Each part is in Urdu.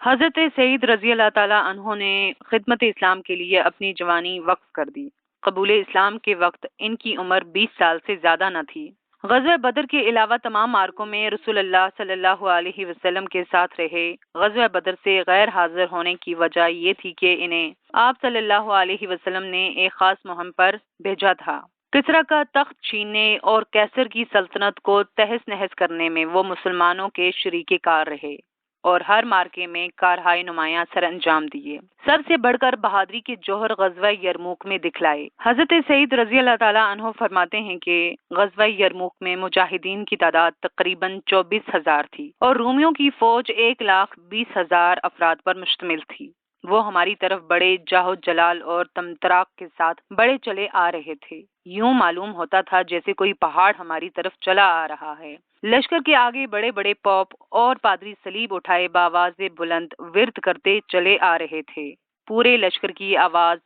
حضرت سعید رضی اللہ تعالیٰ عنہ نے خدمت اسلام کے لیے اپنی جوانی وقف کر دی۔ قبول اسلام کے وقت ان کی عمر 20 سال سے زیادہ نہ تھی۔ غزوہ بدر کے علاوہ تمام معرکوں میں رسول اللہ صلی اللہ علیہ وسلم کے ساتھ رہے۔ غزوہ بدر سے غیر حاضر ہونے کی وجہ یہ تھی کہ انہیں آپ صلی اللہ علیہ وسلم نے ایک خاص مہم پر بھیجا تھا۔ کسریٰ کا تخت چھیننے اور کیسر کی سلطنت کو تہس نہس کرنے میں وہ مسلمانوں کے شریک کار رہے اور ہر مارکے میں کارہائے نمایاں سر انجام دیے۔ سب سے بڑھ کر بہادری کے جوہر غزوہ یرموک میں دکھلائے۔ حضرت سعید رضی اللہ تعالیٰ عنہ فرماتے ہیں کہ غزوہ یرموک میں مجاہدین کی تعداد تقریباً 24,000 تھی اور رومیوں کی فوج 1,20,000 افراد پر مشتمل تھی۔ وہ ہماری طرف بڑے جاہ و جلال اور تمطراق کے ساتھ بڑے چلے آ رہے تھے۔ یوں معلوم ہوتا تھا جیسے کوئی پہاڑ ہماری طرف چلا آ رہا ہے۔ لشکر کے آگے بڑے بڑے پوپ اور پادری صلیب اٹھائے بآواز بلند ورد کرتے چلے آ رہے تھے۔ پورے لشکر کی آواز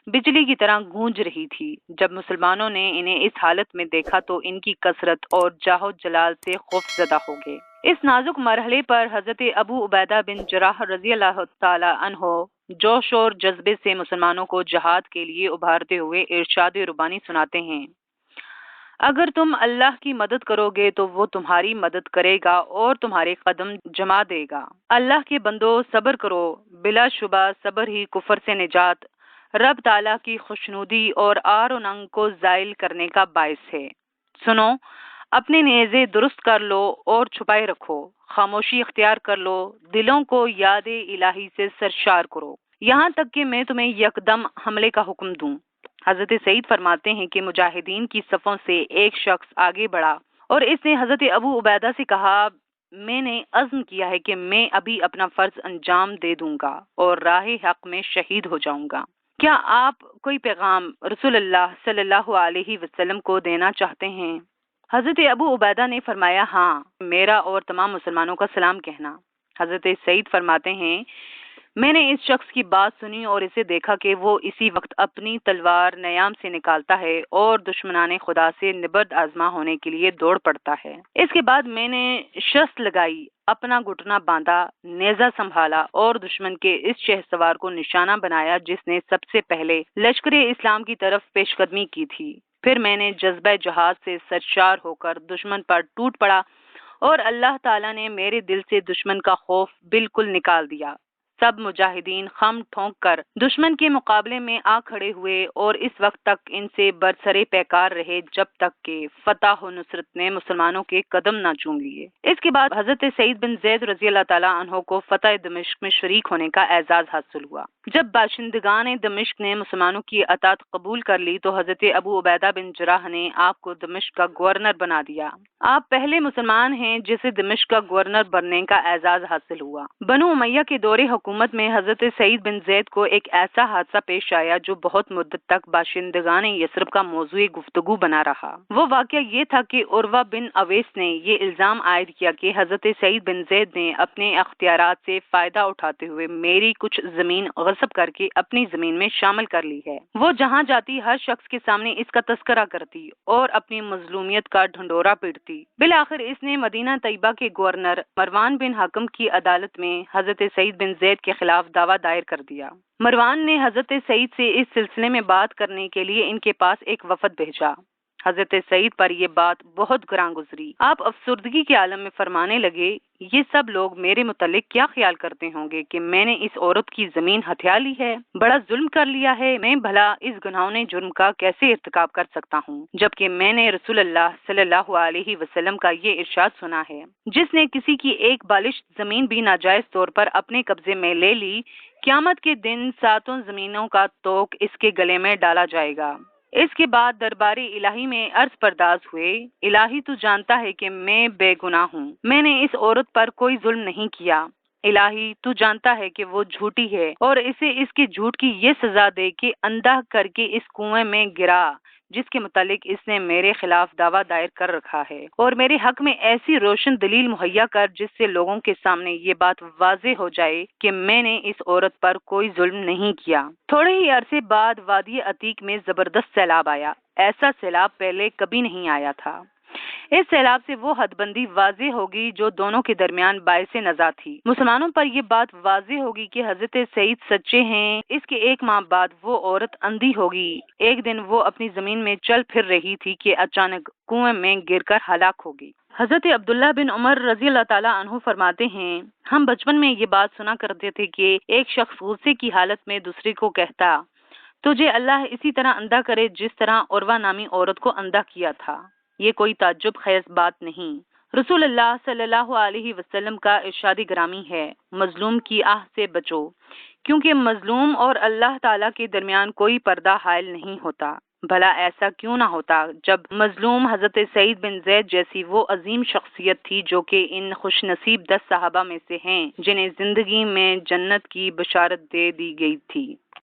بجلی کی طرح گونج رہی تھی۔ جب مسلمانوں نے انہیں اس حالت میں دیکھا تو ان کی کثرت اور جاہ و جلال سے خوف زدہ ہو گئے۔ اس نازک مرحلے پر حضرت ابو عبیدہ بن جراح رضی اللہ تعالی عنہ جوش اور جذبے سے مسلمانوں کو جہاد کے لیے ابھارتے ہوئے ارشاد ربانی سناتے ہیں: اگر تم اللہ کی مدد کرو گے تو وہ تمہاری مدد کرے گا اور تمہارے قدم جما دے گا۔ اللہ کے بندو صبر کرو، بلا شبہ صبر ہی کفر سے نجات، رب تعالیٰ کی خوشنودی اور آر و ننگ کو زائل کرنے کا باعث ہے۔ سنو، اپنے نیزے درست کر لو اور چھپائے رکھو، خاموشی اختیار کر لو، دلوں کو یاد الہی سے سرشار کرو، یہاں تک کہ میں تمہیں یکدم حملے کا حکم دوں۔ حضرت سعید فرماتے ہیں کہ مجاہدین کی صفوں سے ایک شخص آگے بڑھا اور اس نے حضرت ابو عبیدہ سے کہا: میں نے عزم کیا ہے کہ میں ابھی اپنا فرض انجام دے دوں گا اور راہ حق میں شہید ہو جاؤں گا۔ کیا آپ کوئی پیغام رسول اللہ صلی اللہ علیہ وسلم کو دینا چاہتے ہیں؟ حضرت ابو عبیدہ نے فرمایا: ہاں، میرا اور تمام مسلمانوں کا سلام کہنا۔ حضرت سعید فرماتے ہیں: میں نے اس شخص کی بات سنی اور اسے دیکھا کہ وہ اسی وقت اپنی تلوار نیام سے نکالتا ہے اور دشمنان خدا سے نبرد آزما ہونے کے لیے دوڑ پڑتا ہے۔ اس کے بعد میں نے شست لگائی، اپنا گھٹنا باندھا، نیزہ سنبھالا اور دشمن کے اس شہسوار کو نشانہ بنایا جس نے سب سے پہلے لشکر اسلام کی طرف پیش قدمی کی تھی۔ پھر میں نے جذبہ جہاد سے سرشار ہو کر دشمن پر ٹوٹ پڑا اور اللہ تعالیٰ نے میرے دل سے دشمن کا خوف بالکل نکال دیا۔ سب مجاہدین خم ٹھونک کر دشمن کے مقابلے میں آ کھڑے ہوئے اور اس وقت تک ان سے برسرے پیکار رہے جب تک کہ فتح و نصرت نے مسلمانوں کے قدم نہ چوم لیے۔ اس کے بعد حضرت سعید بن زید رضی اللہ تعالیٰ عنہ کو فتح دمشق میں شریک ہونے کا اعزاز حاصل ہوا۔ جب باشندگان دمشق نے مسلمانوں کی اطاعت قبول کر لی تو حضرت ابو عبیدہ بن جراح نے آپ کو دمشق کا گورنر بنا دیا۔ آپ پہلے مسلمان ہیں جسے دمشق کا گورنر بننے کا اعزاز حاصل ہوا۔ بنو امیہ کے دور حکومت میں حضرت سعید بن زید کو ایک ایسا حادثہ پیش آیا جو بہت مدت تک باشندگان یثرب کا موضوع گفتگو بنا رہا۔ وہ واقعہ یہ تھا کہ عروہ بن اویس نے یہ الزام عائد کیا کہ حضرت سعید بن زید نے اپنے اختیارات سے فائدہ اٹھاتے ہوئے میری کچھ زمین غصب کر کے اپنی زمین میں شامل کر لی ہے۔ وہ جہاں جاتی ہر شخص کے سامنے اس کا تذکرہ کرتی اور اپنی مظلومیت کا ڈھنڈورا پیٹتی۔ بالآخر اس نے مدینہ طیبہ کے گورنر مروان بن حکم کی عدالت میں حضرت سعید بن زید کے خلاف دعویٰ دائر کر دیا۔ مروان نے حضرت سعید سے اس سلسلے میں بات کرنے کے لیے ان کے پاس ایک وفد بھیجا۔ حضرت سعید پر یہ بات بہت گراں گزری۔ آپ افسردگی کے عالم میں فرمانے لگے: یہ سب لوگ میرے متعلق کیا خیال کرتے ہوں گے کہ میں نے اس عورت کی زمین ہتھیا لی ہے، بڑا ظلم کر لیا ہے۔ میں بھلا اس گناہونے جرم کا کیسے ارتکاب کر سکتا ہوں جبکہ میں نے رسول اللہ صلی اللہ علیہ وسلم کا یہ ارشاد سنا ہے: جس نے کسی کی ایک بالشت زمین بھی ناجائز طور پر اپنے قبضے میں لے لی، قیامت کے دن 7 زمینوں کا توق اس کے گلے میں ڈالا جائے گا۔ اس کے بعد دربار الہی میں عرض پرداز ہوئے: الہی تو جانتا ہے کہ میں بے گناہ ہوں، میں نے اس عورت پر کوئی ظلم نہیں کیا۔ الہی تو جانتا ہے کہ وہ جھوٹی ہے اور اسے اس کے جھوٹ کی یہ سزا دے کہ اندھا کر کے اس کنویں میں گرا جس کے متعلق اس نے میرے خلاف دعویٰ دائر کر رکھا ہے، اور میرے حق میں ایسی روشن دلیل مہیا کر جس سے لوگوں کے سامنے یہ بات واضح ہو جائے کہ میں نے اس عورت پر کوئی ظلم نہیں کیا۔ تھوڑے ہی عرصے بعد وادی عتیق میں زبردست سیلاب آیا۔ ایسا سیلاب پہلے کبھی نہیں آیا تھا۔ اس سیلاب سے وہ حد بندی واضح ہوگی جو دونوں کے درمیان باعث نزاع تھی۔ مسلمانوں پر یہ بات واضح ہوگی کہ حضرت سعید سچے ہیں۔ اس کے ایک ماہ بعد وہ عورت اندھی ہوگی۔ ایک دن وہ اپنی زمین میں چل پھر رہی تھی کہ اچانک کنویں میں گر کر ہلاک ہوگی۔ حضرت عبداللہ بن عمر رضی اللہ تعالیٰ عنہ فرماتے ہیں، ہم بچپن میں یہ بات سنا کرتے تھے کہ ایک شخص غصے کی حالت میں دوسرے کو کہتا، تجھے اللہ اسی طرح اندھا کرے جس طرح عروہ نامی عورت کو اندھا کیا تھا۔ یہ کوئی تعجب خیز بات نہیں۔ رسول اللہ صلی اللہ علیہ وسلم کا ارشاد گرامی ہے، مظلوم کی آہ سے بچو، کیونکہ مظلوم اور اللہ تعالیٰ کے درمیان کوئی پردہ حائل نہیں ہوتا۔ بھلا ایسا کیوں نہ ہوتا جب مظلوم حضرت سعید بن زید جیسی وہ عظیم شخصیت تھی جو کہ ان خوش نصیب 10 صحابہ میں سے ہیں جنہیں زندگی میں جنت کی بشارت دے دی گئی تھی۔